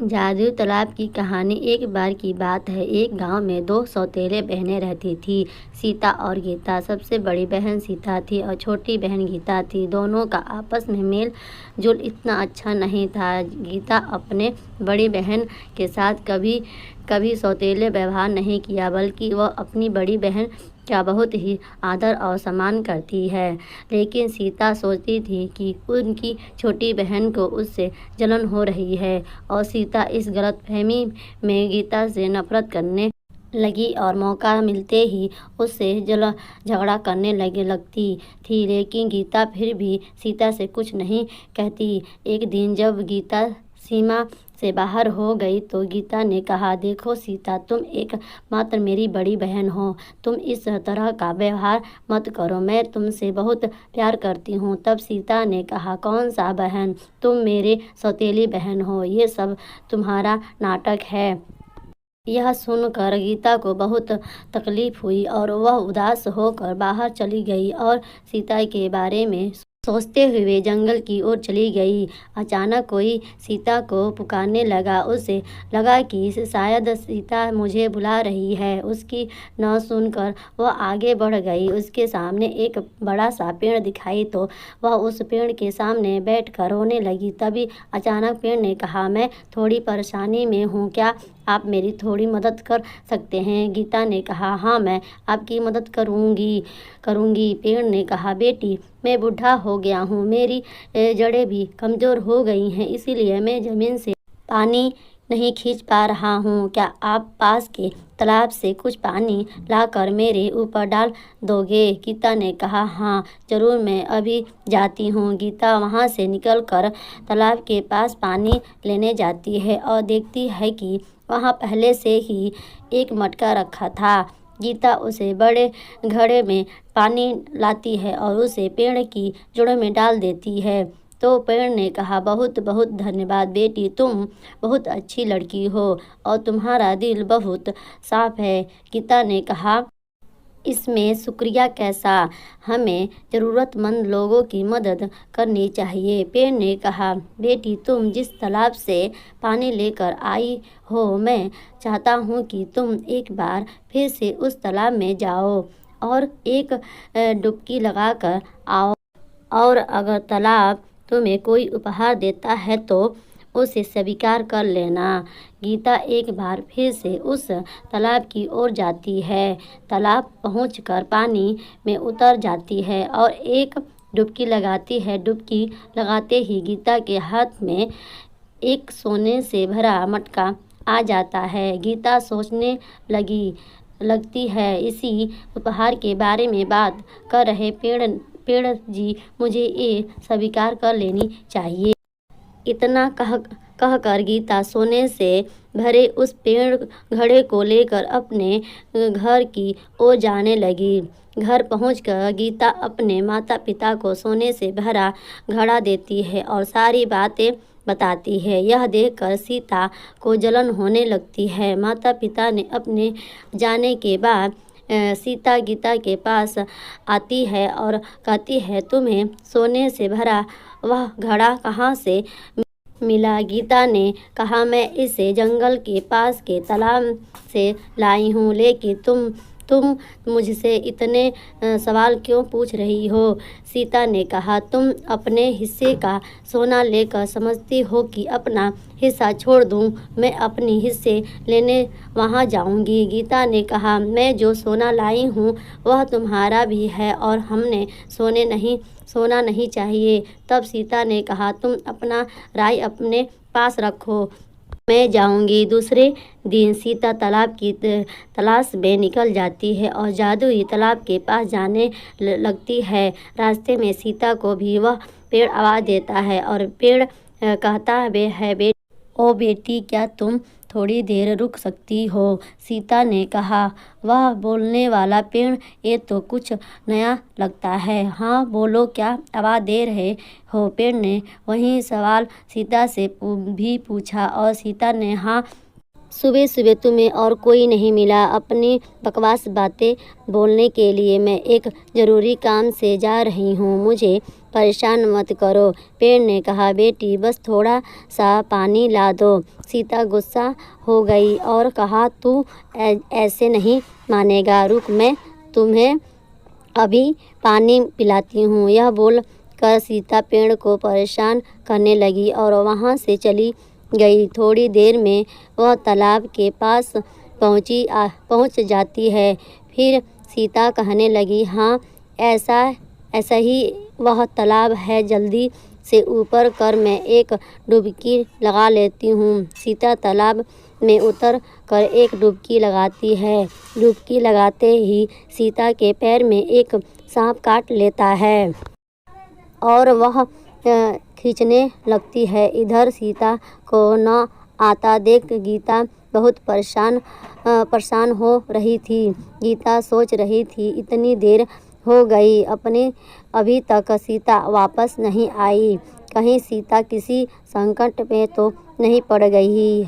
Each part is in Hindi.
जादू तालाब की कहानी। एक बार की बात है, एक गांव में दो सौतेले बहनें रहती थी, सीता और गीता। सबसे बड़ी बहन सीता थी और छोटी बहन गीता थी। दोनों का आपस में मेल जोल इतना अच्छा नहीं था। गीता अपने बड़ी बहन के साथ कभी कभी सौतेले व्यवहार नहीं किया, बल्कि वह अपनी बड़ी बहन का बहुत ही आदर और सम्मान करती है। लेकिन सीता सोचती थी कि उनकी छोटी बहन को उससे जलन हो रही है, और सीता इस गलतफहमी में गीता से नफरत करने लगी और मौका मिलते ही उससे झगड़ा करने लगती थी। लेकिन गीता फिर भी सीता से कुछ नहीं कहती। एक दिन जब गीता सीमा से बाहर हो गई तो गीता ने कहा, देखो सीता, तुम एक मात्र मेरी बड़ी बहन हो, तुम इस तरह का व्यवहार मत करो, मैं तुमसे बहुत प्यार करती हूँ। तब सीता ने कहा, कौन सा बहन, तुम मेरे सौतेली बहन हो, ये सब तुम्हारा नाटक है। यह सुनकर गीता को बहुत तकलीफ हुई और वह उदास होकर बाहर चली गई और सीता के बारे में सोचते हुए जंगल की ओर चली गई। अचानक कोई सीता को पुकारने लगा। उसे लगा कि शायद सीता मुझे बुला रही है। उसकी न सुनकर वह आगे बढ़ गई। उसके सामने एक बड़ा सा पेड़ दिखाई तो वह उस पेड़ के सामने बैठकर रोने लगी। तभी अचानक पेड़ ने कहा, मैं थोड़ी परेशानी में हूँ, क्या आप मेरी थोड़ी मदद कर सकते हैं? गीता ने कहा, हाँ, मैं आपकी मदद करूँगी। पेड़ ने कहा, बेटी, मैं बूढ़ा हो गया हूँ, मेरी जड़ें भी कमज़ोर हो गई हैं, इसीलिए मैं ज़मीन से पानी नहीं खींच पा रहा हूँ। क्या आप पास के तालाब से कुछ पानी लाकर मेरे ऊपर डाल दोगे? गीता ने कहा, हाँ ज़रूर, मैं अभी जाती हूँ। गीता वहाँ से निकलकर तालाब के पास पानी लेने जाती है और देखती है कि वहाँ पहले से ही एक मटका रखा था। गीता उसे बड़े घड़े में पानी लाती है और उसे पेड़ की जड़ों में डाल देती है। तो पेड़ ने कहा, बहुत बहुत धन्यवाद बेटी, तुम बहुत अच्छी लड़की हो और तुम्हारा दिल बहुत साफ है। गीता ने कहा, इसमें शुक्रिया कैसा, हमें ज़रूरतमंद लोगों की मदद करनी चाहिए। पेड़ ने कहा, बेटी, तुम जिस तालाब से पानी लेकर आई हो, मैं चाहता हूँ कि तुम एक बार फिर से उस तालाब में जाओ और एक डुबकी लगाकर आओ, और अगर तालाब तुम्हें कोई उपहार देता है तो उसे स्वीकार कर लेना। गीता एक बार फिर से उस तालाब की ओर जाती है। तालाब पहुंचकर पानी में उतर जाती है और एक डुबकी लगाती है। डुबकी लगाते ही गीता के हाथ में एक सोने से भरा मटका आ जाता है। गीता सोचने लगती है, इसी उपहार के बारे में बात कर रहे पेड़ जी, मुझे ये स्वीकार कर लेनी चाहिए। इतना कहकर गीता सोने से भरे उस पेड़ घड़े को लेकर अपने घर की ओर जाने लगी। घर पहुंचकर गीता अपने माता पिता को सोने से भरा घड़ा देती है और सारी बातें बताती है। यह देखकर सीता को जलन होने लगती है। माता पिता ने अपने जाने के बाद सीता गीता के पास आती है और कहती है, तुम्हें सोने से भरा वह घड़ा कहाँ से मिला? गीता ने कहा, मैं इसे जंगल के पास के तालाब से लाई हूँ, लेकिन तुम मुझसे इतने सवाल क्यों पूछ रही हो? सीता ने कहा, तुम अपने हिस्से का सोना लेकर समझती हो कि अपना हिस्सा छोड़ दूं, मैं अपनी हिस्से लेने वहां जाऊंगी। गीता ने कहा, मैं जो सोना लाई हूं वह तुम्हारा भी है और हमने सोना नहीं चाहिए। तब सीता ने कहा, तुम अपना राय अपने पास रखो, मैं जाऊंगी। दूसरे दिन सीता तालाब की तलाश में निकल जाती है और जादुई तालाब के पास जाने लगती है। रास्ते में सीता को भी वह पेड़ आवाज़ देता है और पेड़ कहता है, ओ बेटी, क्या तुम थोड़ी देर रुक सकती हो? सीता ने कहा, वह बोलने वाला पेड़, ये तो कुछ नया लगता है। हाँ बोलो, क्या आवाज़ दे रहे हो? पेड़ ने वही सवाल सीता से भी पूछा और सीता ने हाँ सुबह सुबह तुम्हें और कोई नहीं मिला अपनी बकवास बातें बोलने के लिए। मैं एक ज़रूरी काम से जा रही हूँ, मुझे परेशान मत करो। पेड़ ने कहा, बेटी बस थोड़ा सा पानी ला दो। सीता गुस्सा हो गई और कहा, तू ऐसे नहीं मानेगा, रुक मैं तुम्हें अभी पानी पिलाती हूँ। यह बोल कर सीता पेड़ को परेशान करने लगी और वहाँ से चली गई। थोड़ी देर में वह तालाब के पास पहुँच जाती है। फिर सीता कहने लगी, हाँ ऐसा ही वह तालाब है, जल्दी से ऊपर कर मैं एक डुबकी लगा लेती हूँ। सीता तालाब में उतर कर एक डुबकी लगाती है। डुबकी लगाते ही सीता के पैर में एक सांप काट लेता है और वह खींचने लगती है। इधर सीता को न आता देख गीता बहुत परेशान हो रही थी। गीता सोच रही थी, इतनी देर हो गई अभी तक सीता वापस नहीं आई, कहीं सीता किसी संकट में तो नहीं पड़ गई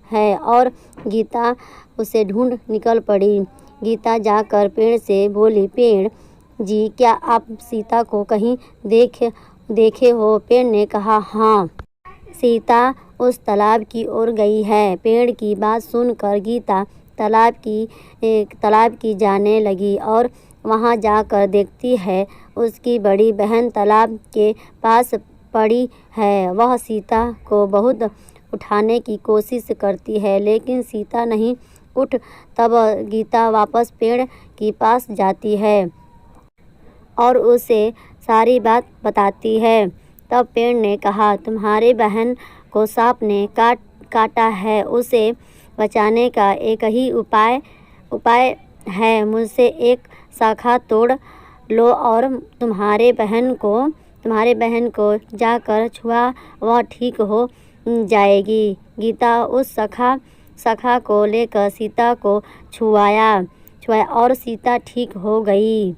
है। और गीता उसे ढूंढ निकल पड़ी। गीता जाकर पेड़ से बोली, पेड़ जी क्या आप सीता को कहीं देखे हो? पेड़ ने कहा, हाँ सीता उस तालाब की ओर गई है। पेड़ की बात सुनकर गीता तालाब की जाने लगी और वहाँ जाकर देखती है उसकी बड़ी बहन तालाब के पास पड़ी है। वह सीता को बहुत उठाने की कोशिश करती है लेकिन सीता नहीं उठ। तब गीता वापस पेड़ के पास जाती है और उसे सारी बात बताती है। तब पेड़ ने कहा, तुम्हारे बहन को सांप ने काटा है, उसे बचाने का एक ही उपाय है, मुझसे एक शाखा तोड़ लो और तुम्हारे बहन को जाकर छुआ, वह ठीक हो जाएगी। गीता उस शाखा को लेकर सीता को छुआया और सीता ठीक हो गई।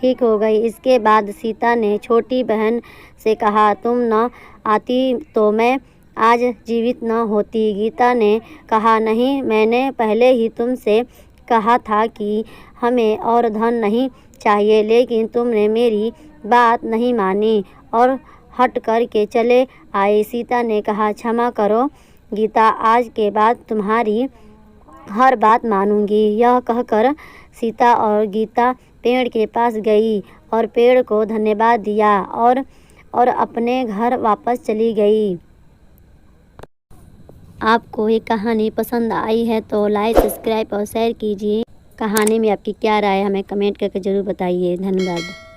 इसके बाद सीता ने छोटी बहन से कहा, तुम न आती तो मैं आज जीवित न होती। गीता ने कहा, नहीं, मैंने पहले ही तुमसे कहा था कि हमें और धन नहीं चाहिए, लेकिन तुमने मेरी बात नहीं मानी और हट करके चले आए। सीता ने कहा, क्षमा करो गीता, आज के बाद तुम्हारी हर बात मानूंगी। यह कहकर सीता और गीता पेड़ के पास गई और पेड़ को धन्यवाद दिया और अपने घर वापस चली गई। आपको ये कहानी पसंद आई है तो लाइक, सब्सक्राइब और शेयर कीजिए। कहानी में आपकी क्या राय है हमें कमेंट करके ज़रूर बताइए। धन्यवाद।